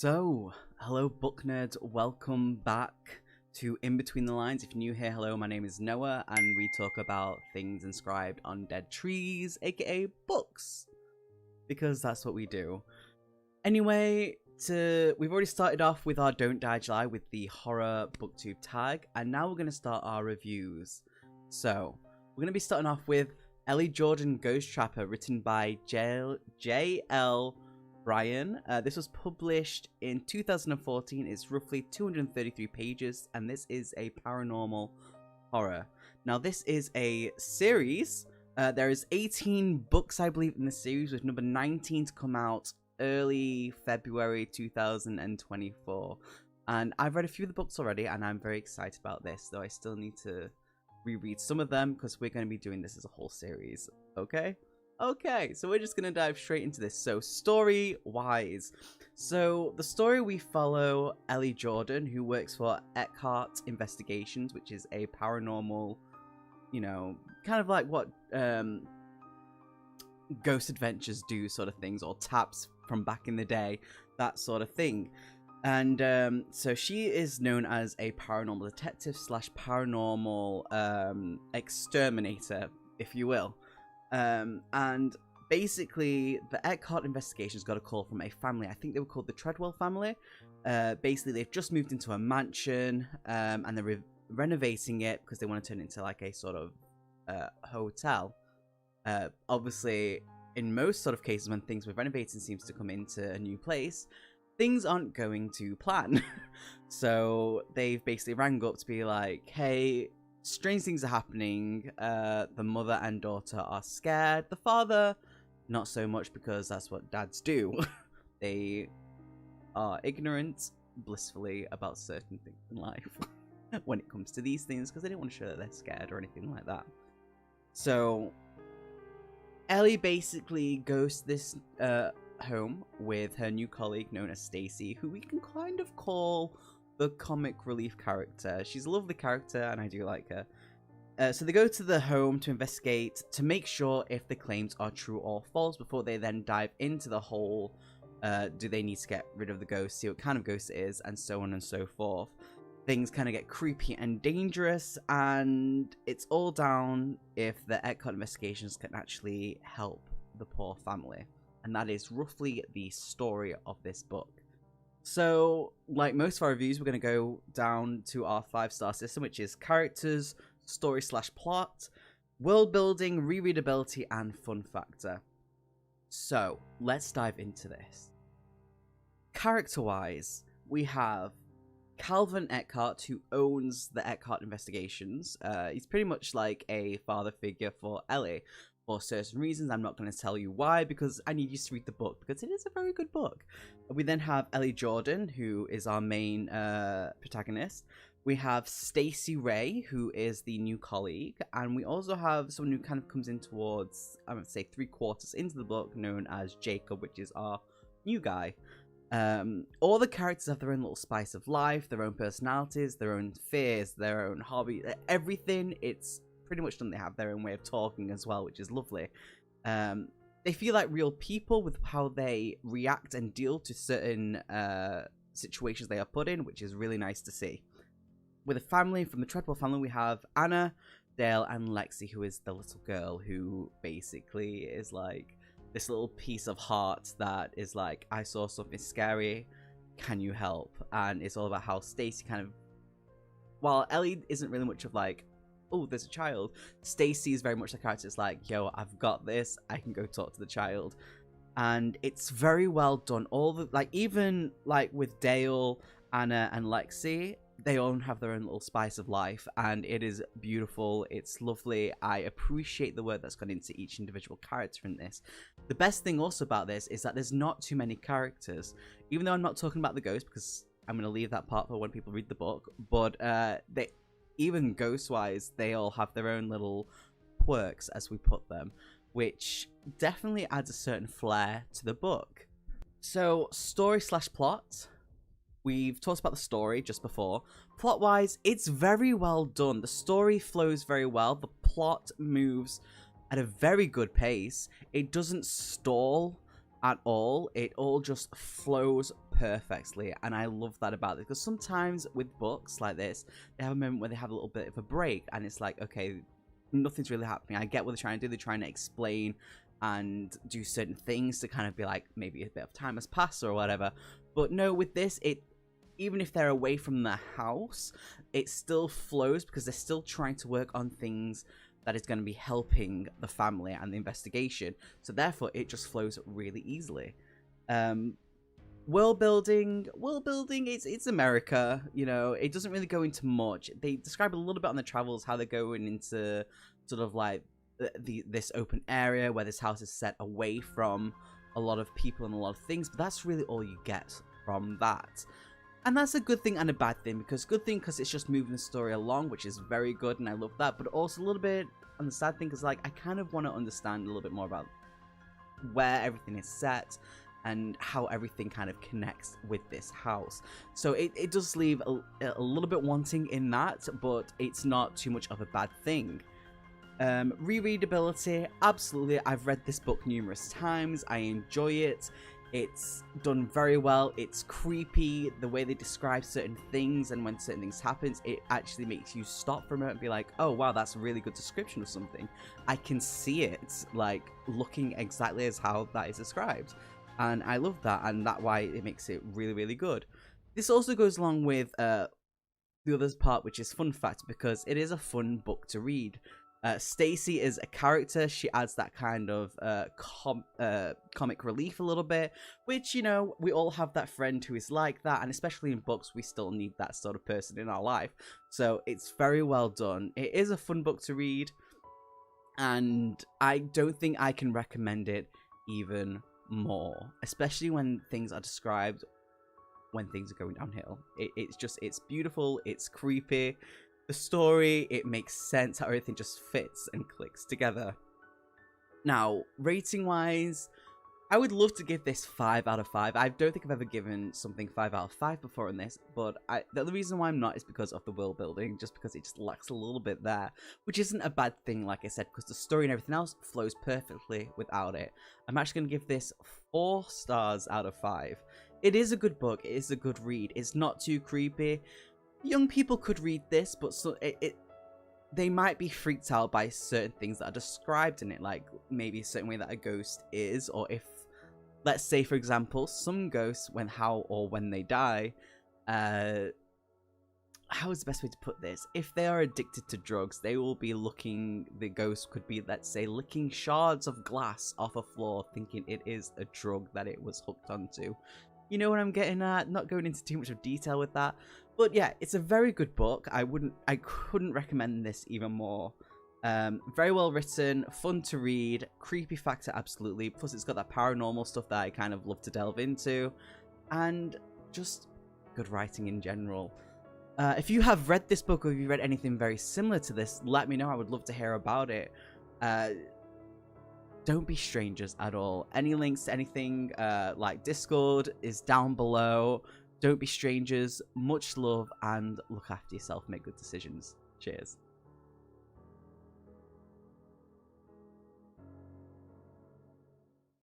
Hello book nerds, welcome back to In Between the Lines. If you're new here, hello, my name is Noah, and we talk about things inscribed on dead trees, aka books, because that's what we do. Anyway, we've already started off with our Don't Die July with the horror booktube tag, and now we're going to start our reviews. So, we're going to be starting off with Ellie Jordan Ghost Trapper, written by J.L.Bryan. This was published in 2014. It's roughly 233 pages, and this is a paranormal horror. Now, this is a series. There is 18 books, I believe, in the series, with number 19 to come out early February 2024. And I've read a few of the books already, and I'm very excited about this, though I still need to reread some of them because we're going to be doing this as a whole series. Okay, so we're just going to dive straight into this. So, story-wise. So, the story, we follow Ellie Jordan, who works for Eckhart Investigations, which is a paranormal, you know, kind of like what Ghost Adventures do sort of things, or TAPS from back in the day, that sort of thing. And so she is known as a paranormal detective slash paranormal exterminator, if you will. And basically, the Eckhart Investigations got a call from a family. I think they were called the Treadwell family. Basically, they've just moved into a mansion, and they're renovating it because they want to turn it into like a sort of hotel. Obviously, in most sort of cases when things with renovating seems to come into a new place, things aren't going to plan. So they've basically rang up to be like, hey, strange things are happening. The mother and daughter are scared. The father, not so much, because that's what dads do. They are ignorant, blissfully, about certain things in life when it comes to these things, because they don't want to show that they're scared or anything like that. So Ellie basically goes to this home with her new colleague known as Stacy, who we can kind of call the comic relief character. She's a lovely character, and I do like her. So they go to the home to investigate, to make sure if the claims are true or false, before they then dive into the whole, do they need to get rid of the ghost, see what kind of ghost it is, and so on and so forth. Things kind of get creepy and dangerous, and it's all down if the Eckhart Investigations can actually help the poor family. And that is roughly the story of this book. So, like most of our reviews, we're going to go down to our 5-star system, which is characters, story/plot, world building, rereadability, and fun factor. So, let's dive into this. Character-wise, we have Calvin Eckhart, who owns the Eckhart Investigations. He's pretty much like a father figure for Ellie. For certain reasons, I'm not going to tell you why, because I need you to read the book, because it is a very good book. We then have Ellie Jordan, who is our main protagonist. We have Stacy Ray, who is the new colleague, and we also have someone who kind of comes in towards, I would say, 3/4 into the book, known as Jacob, which is our new guy. All the characters have their own little spice of life, their own personalities, their own fears, their own hobby, everything. It's pretty much done. They have their own way of talking as well, which is lovely. They feel like real people with how they react and deal to certain situations they are put in, which is really nice to see. With a family, from the Treadwell family, we have Anna, Dale, and Lexi, who is the little girl who basically is like this little piece of heart that is like, I saw something scary, can you help? And it's all about how Stacy kind of, while Ellie isn't really much of like, oh, there's a child, Stacy is very much the character. It's like, yo, I've got this, I can go talk to the child. And it's very well done. All the, like, even like with Dale, Anna, and Lexi, they all have their own little spice of life, and it is beautiful. It's lovely. I appreciate the work that's gone into each individual character in this. The best thing also about this is that there's not too many characters, even though I'm not talking about the ghost, because I'm going to leave that part for when people read the book. But they, even ghost-wise, they all have their own little quirks, as we put them, which definitely adds a certain flair to the book. So, story/plot. We've talked about the story just before. Plot-wise, it's very well done. The story flows very well. The plot moves at a very good pace. It doesn't stall at all. It all just flows perfectly, and I love that about it, because sometimes with books like this, they have a moment where they have a little bit of a break, and it's like, okay, nothing's really happening. I get what they're trying to do. They're trying to explain and do certain things to kind of be like, maybe a bit of time has passed or whatever. But no, with this, even if they're away from the house, it still flows, because they're still trying to work on things that is going to be helping the family and the investigation. So therefore, it just flows really easily. World building, it's America, you know, it doesn't really go into much. They describe a little bit on the travels how they're going into sort of like this open area where this house is set away from a lot of people and a lot of things, but that's really all you get from that. And that's a good thing and a bad thing, because good thing because it's just moving the story along, which is very good, and I love that, but also a little bit on the sad thing, because like I kind of want to understand a little bit more about where everything is set and how everything kind of connects with this house. So it does leave a little bit wanting in that, but it's not too much of a bad thing. Rereadability, absolutely. I've read this book numerous times. I enjoy it. It's done very well. It's creepy. The way they describe certain things, and when certain things happen, it actually makes you stop for a moment and be like, oh wow, that's a really good description of something. I can see it, like, looking exactly as how that is described. And I love that, and that's why it makes it really, really good. This also goes along with the other part, which is fun fact, because it is a fun book to read. Stacy is a character. She adds that kind of comic relief a little bit, which, you know, we all have that friend who is like that, and especially in books, we still need that sort of person in our life. So it's very well done. It is a fun book to read, and I don't think I can recommend it even more, especially when things are described when things are going downhill. It's beautiful, it's creepy. The story, it makes sense how everything just fits and clicks together. Now, rating-wise, I would love to give this 5 out of 5. I don't think I've ever given something 5 out of 5 before in this, but the other reason why I'm not is because of the world building, just because it just lacks a little bit there, which isn't a bad thing, like I said, because the story and everything else flows perfectly without it. I'm actually going to give this 4 stars out of 5. It is a good book, it is a good read, it's not too creepy. Young people could read this, but they might be freaked out by certain things that are described in it, like maybe a certain way that a ghost is, or if, let's say, for example, some ghosts, when they die, how is the best way to put this? If they are addicted to drugs, they will be the ghost could be, let's say, licking shards of glass off a floor, thinking it is a drug that it was hooked onto. You know what I'm getting at? Not going into too much of detail with that. But yeah, it's a very good book. I couldn't recommend this even more. Very well written, fun to read, creepy factor absolutely. Plus it's got that paranormal stuff that I kind of love to delve into. And just good writing in general. If you have read this book, or if you read anything very similar to this, let me know. I would love to hear about it. Don't be strangers at all. Any links to anything like Discord is down below. Don't be strangers. Much love, and look after yourself. Make good decisions. Cheers.